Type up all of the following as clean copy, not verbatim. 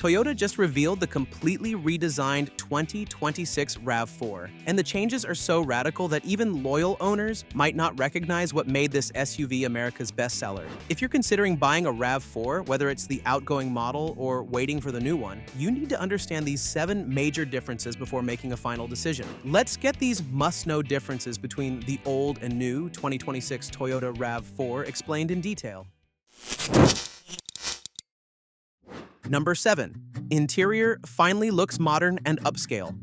Toyota just revealed the completely redesigned 2026 RAV4, and the changes are so radical that even loyal owners might not recognize what made this SUV America's bestseller. If you're considering buying a RAV4, whether it's the outgoing model or waiting for the new one, you need to understand these 7 major differences before making a final decision. Let's get these must-know differences between the old and new 2026 Toyota RAV4 explained in detail. Number 7. Interior finally looks modern and upscale.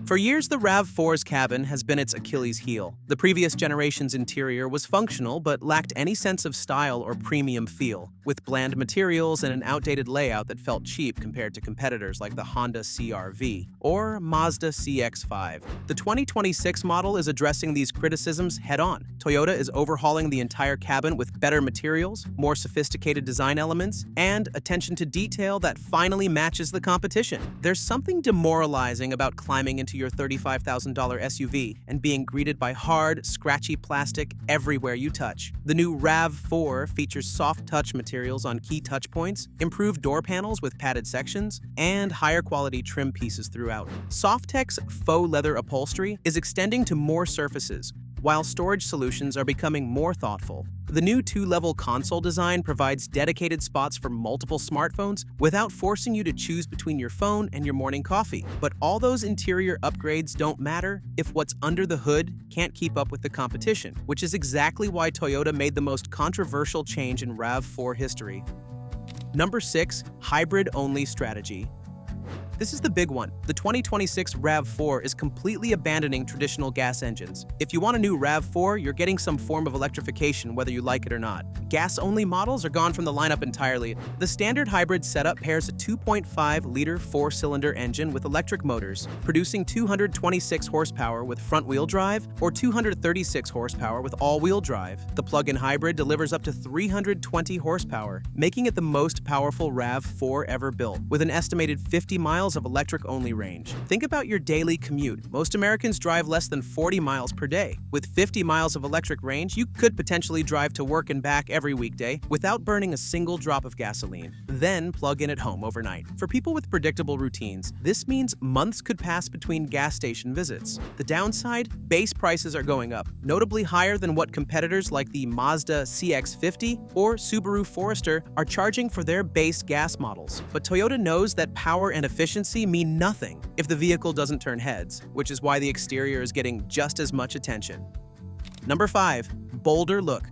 For years, the RAV4's cabin has been its Achilles heel. The previous generation's interior was functional but lacked any sense of style or premium feel, with bland materials and an outdated layout that felt cheap compared to competitors like the Honda CR-V or Mazda CX-5. The 2026 model is addressing these criticisms head-on. Toyota is overhauling the entire cabin with better materials, more sophisticated design elements, and attention to detail that finally matches the competition. There's something demoralizing about climbing into your $35,000 SUV and being greeted by hard, scratchy plastic everywhere you touch. The new RAV4 features soft touch materials on key touch points, improved door panels with padded sections, and higher quality trim pieces throughout. Softex faux leather upholstery is extending to more surfaces, while storage solutions are becoming more thoughtful. The new 2-level console design provides dedicated spots for multiple smartphones without forcing you to choose between your phone and your morning coffee. But all those interior upgrades don't matter if what's under the hood can't keep up with the competition, which is exactly why Toyota made the most controversial change in RAV4 history. Number 6. Hybrid-only strategy. This is the big one. The 2026 RAV4 is completely abandoning traditional gas engines. If you want a new RAV4, you're getting some form of electrification whether you like it or not. Gas-only models are gone from the lineup entirely. The standard hybrid setup pairs a 2.5-liter 4-cylinder engine with electric motors, producing 226 horsepower with front-wheel drive or 236 horsepower with all-wheel drive. The plug-in hybrid delivers up to 320 horsepower, making it the most powerful RAV4 ever built, with an estimated 50 miles of electric-only range. Think about your daily commute. Most Americans drive less than 40 miles per day. With 50 miles of electric range, you could potentially drive to work and back every weekday without burning a single drop of gasoline. Then plug in at home overnight. For people with predictable routines, this means months could pass between gas station visits. The downside? Base prices are going up, notably higher than what competitors like the Mazda CX-50 or Subaru Forester are charging for their base gas models. But Toyota knows that power and efficiency mean nothing if the vehicle doesn't turn heads, which is why the exterior is getting just as much attention. Number 5. Bolder look.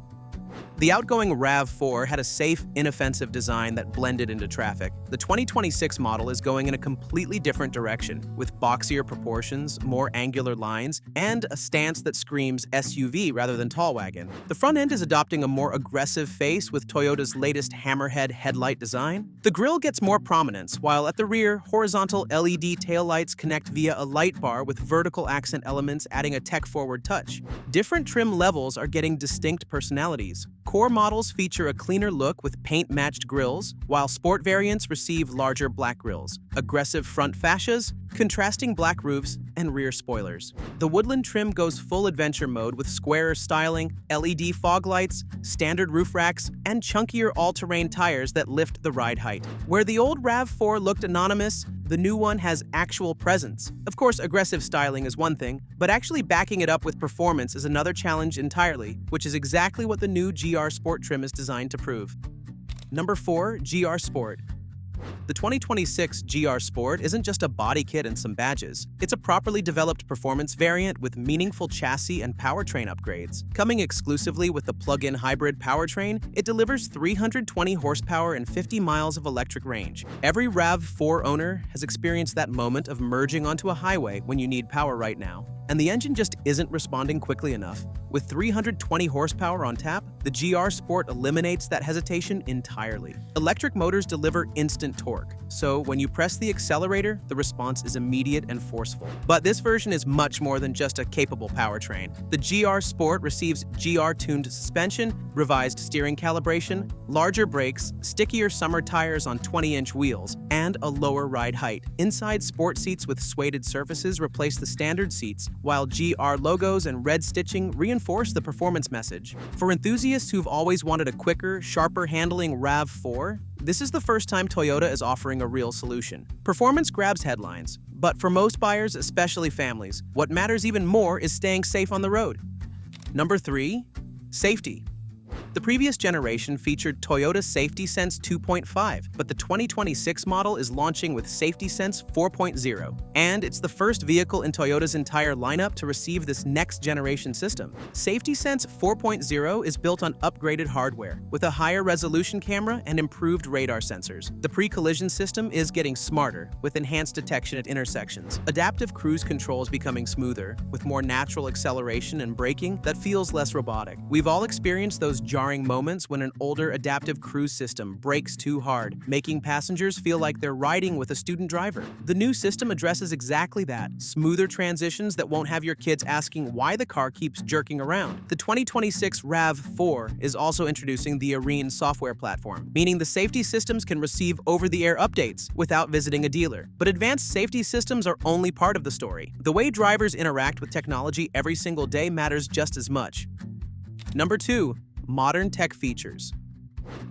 The outgoing RAV4 had a safe, inoffensive design that blended into traffic. The 2026 model is going in a completely different direction, with boxier proportions, more angular lines, and a stance that screams SUV rather than tall wagon. The front end is adopting a more aggressive face with Toyota's latest hammerhead headlight design. The grille gets more prominence, while at the rear, horizontal LED taillights connect via a light bar with vertical accent elements adding a tech-forward touch. Different trim levels are getting distinct personalities. Core models feature a cleaner look with paint-matched grills, while sport variants receive larger black grills, aggressive front fascias, contrasting black roofs, and rear spoilers. The Woodland trim goes full adventure mode with squarer styling, LED fog lights, standard roof racks, and chunkier all-terrain tires that lift the ride height. Where the old RAV4 looked anonymous, the new one has actual presence. Of course, aggressive styling is one thing, but actually backing it up with performance is another challenge entirely, which is exactly what the new GR Sport trim is designed to prove. Number 4. GR Sport. The 2026 GR Sport isn't just a body kit and some badges. It's a properly developed performance variant with meaningful chassis and powertrain upgrades. Coming exclusively with the plug-in hybrid powertrain, it delivers 320 horsepower and 50 miles of electric range. Every RAV4 owner has experienced that moment of merging onto a highway when you need power right now, and the engine just isn't responding quickly enough. With 320 horsepower on tap, the GR Sport eliminates that hesitation entirely. Electric motors deliver instant torque, so when you press the accelerator, the response is immediate and forceful. But this version is much more than just a capable powertrain. The GR Sport receives GR-tuned suspension, revised steering calibration, larger brakes, stickier summer tires on 20-inch wheels, and a lower ride height. Inside sport seats with suede surfaces replace the standard seats, while GR logos and red stitching reinforce the performance message. For enthusiasts who've always wanted a quicker, sharper handling RAV4, This is the first time Toyota is offering a real solution. Performance grabs headlines, but for most buyers, especially families, what matters even more is staying safe on the road. Number 3. Safety. The previous generation featured Toyota Safety Sense 2.5, but the 2026 model is launching with Safety Sense 4.0, and it's the first vehicle in Toyota's entire lineup to receive this next-generation system. Safety Sense 4.0 is built on upgraded hardware, with a higher resolution camera and improved radar sensors. The pre-collision system is getting smarter, with enhanced detection at intersections. Adaptive cruise control is becoming smoother, with more natural acceleration and braking that feels less robotic. We've all experienced those jarring moments when an older adaptive cruise system brakes too hard, making passengers feel like they're riding with a student driver. The new system addresses exactly that, smoother transitions that won't have your kids asking why the car keeps jerking around. The 2026 RAV4 is also introducing the Arene software platform, meaning the safety systems can receive over-the-air updates without visiting a dealer. But advanced safety systems are only part of the story. The way drivers interact with technology every single day matters just as much. Number 2. Modern tech features.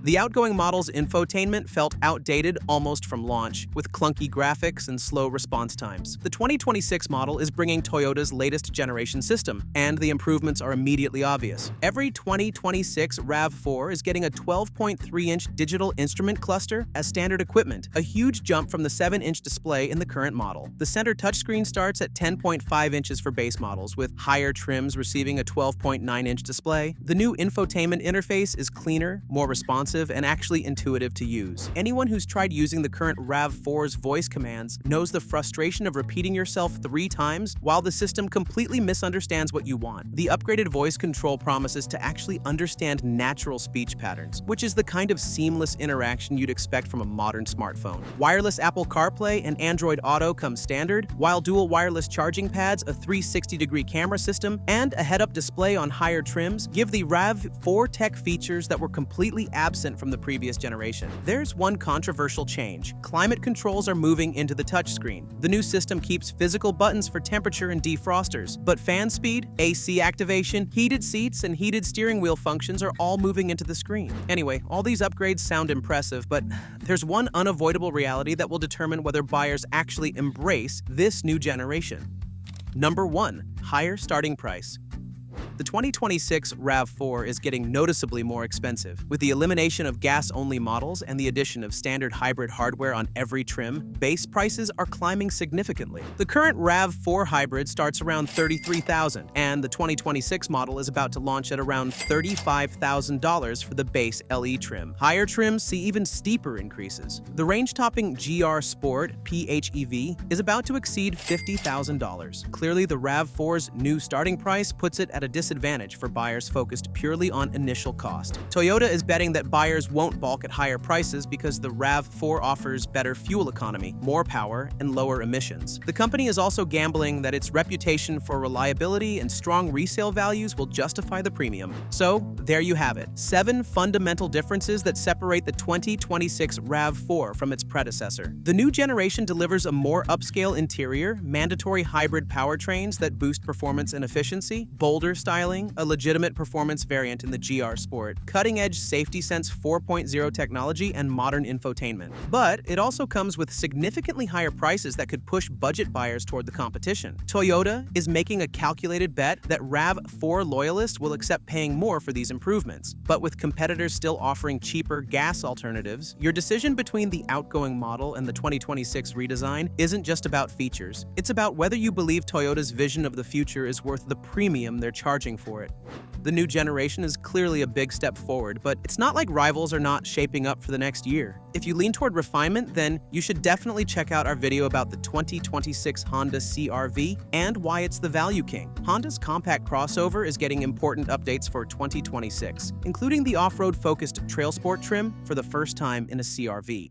The outgoing model's infotainment felt outdated almost from launch, with clunky graphics and slow response times. The 2026 model is bringing Toyota's latest generation system, and the improvements are immediately obvious. Every 2026 RAV4 is getting a 12.3-inch digital instrument cluster as standard equipment, a huge jump from the 7-inch display in the current model. The center touchscreen starts at 10.5 inches for base models, with higher trims receiving a 12.9-inch display. The new infotainment interface is cleaner, more responsive, and actually intuitive to use. Anyone who's tried using the current RAV4's voice commands knows the frustration of repeating yourself 3 times while the system completely misunderstands what you want. The upgraded voice control promises to actually understand natural speech patterns, which is the kind of seamless interaction you'd expect from a modern smartphone. Wireless Apple CarPlay and Android Auto come standard, while dual wireless charging pads, a 360-degree camera system, and a head-up display on higher trims give the RAV4 tech features that were completely absent from the previous generation. There's one controversial change. Climate controls are moving into the touchscreen. The new system keeps physical buttons for temperature and defrosters, but fan speed, AC activation, heated seats, and heated steering wheel functions are all moving into the screen. Anyway, all these upgrades sound impressive, but there's one unavoidable reality that will determine whether buyers actually embrace this new generation. Number 1. Higher starting price. The 2026 RAV4 is getting noticeably more expensive. With the elimination of gas-only models and the addition of standard hybrid hardware on every trim, base prices are climbing significantly. The current RAV4 hybrid starts around $33,000, and the 2026 model is about to launch at around $35,000 for the base LE trim. Higher trims see even steeper increases. The range-topping GR Sport PHEV is about to exceed $50,000. Clearly, the RAV4's new starting price puts it at a disadvantage for buyers focused purely on initial cost. Toyota is betting that buyers won't balk at higher prices because the RAV4 offers better fuel economy, more power, and lower emissions. The company is also gambling that its reputation for reliability and strong resale values will justify the premium. So, there you have it. 7 fundamental differences that separate the 2026 RAV4 from its predecessor. The new generation delivers a more upscale interior, mandatory hybrid powertrains that boost performance and efficiency, bolder styling, a legitimate performance variant in the GR Sport, cutting-edge Safety Sense 4.0 technology, and modern infotainment. But it also comes with significantly higher prices that could push budget buyers toward the competition. Toyota is making a calculated bet that RAV4 loyalists will accept paying more for these improvements. But with competitors still offering cheaper gas alternatives, your decision between the outgoing model and the 2026 redesign isn't just about features. It's about whether you believe Toyota's vision of the future is worth the premium they're charging for it. The new generation is clearly a big step forward, but it's not like rivals are not shaping up for the next year. If you lean toward refinement, then you should definitely check out our video about the 2026 Honda CR-V and why it's the value king. Honda's compact crossover is getting important updates for 2026, including the off-road focused trail sport trim for the first time in a CR-V.